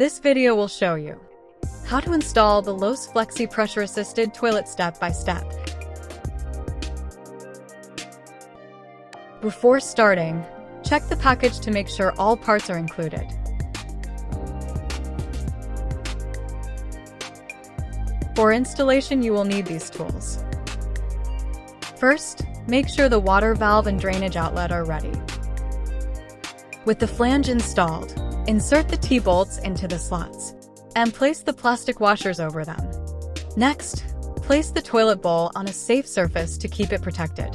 This video will show you how to install the Los Flexi pressure-assisted toilet step by step. Before starting, check the package to make sure all parts are included. For installation, you will need these tools. First, make sure the water valve and drainage outlet are ready. With the flange installed, insert the T-bolts into the slots and place the plastic washers over them. Next, place the toilet bowl on a safe surface to keep it protected.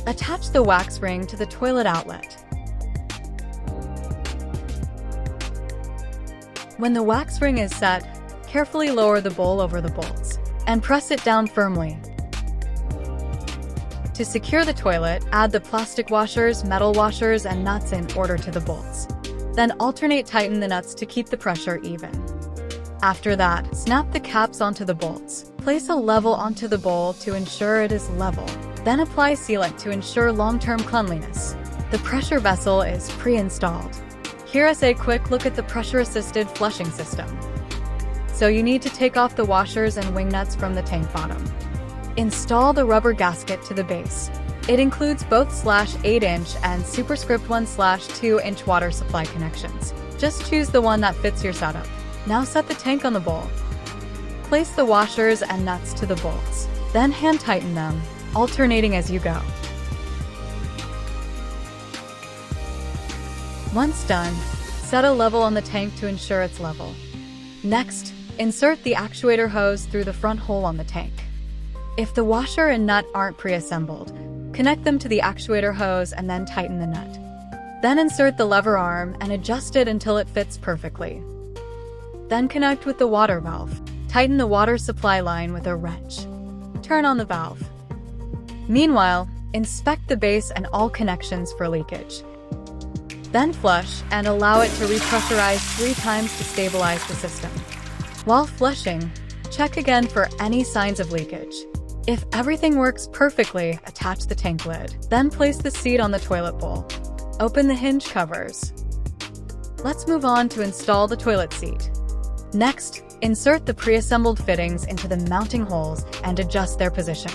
Attach the wax ring to the toilet outlet. When the wax ring is set, carefully lower the bowl over the bolts and press it down firmly. To secure the toilet, add the plastic washers, metal washers, and nuts in order to the bolts. Then alternate tighten the nuts to keep the pressure even. After that, snap the caps onto the bolts. Place a level onto the bowl to ensure it is level. Then apply sealant to ensure long-term cleanliness. The pressure vessel is pre-installed. Here is a quick look at the pressure-assisted flushing system. So you need to take off the washers and wing nuts from the tank bottom. Install the rubber gasket to the base. It includes both /8" and superscript 1/2" water supply connections. Just choose the one that fits your setup. Now set the tank on the bowl. Place the washers and nuts to the bolts. Then hand tighten them, alternating as you go. Once done, set a level on the tank to ensure it's level. Next, insert the actuator hose through the front hole on the tank. If the washer and nut aren't pre-assembled, connect them to the actuator hose and then tighten the nut. Then insert the lever arm and adjust it until it fits perfectly. Then connect with the water valve. Tighten the water supply line with a wrench. Turn on the valve. Meanwhile, inspect the base and all connections for leakage. Then flush and allow it to repressurize 3 times to stabilize the system. While flushing, check again for any signs of leakage. If everything works perfectly, attach the tank lid. Then place the seat on the toilet bowl. Open the hinge covers. Let's move on to install the toilet seat. Next, insert the pre-assembled fittings into the mounting holes and adjust their position.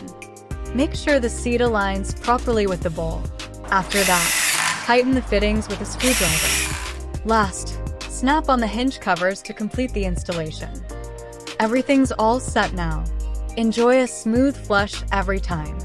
Make sure the seat aligns properly with the bowl. After that, tighten the fittings with a screwdriver. Last, snap on the hinge covers to complete the installation. Everything's all set now. Enjoy a smooth flush every time.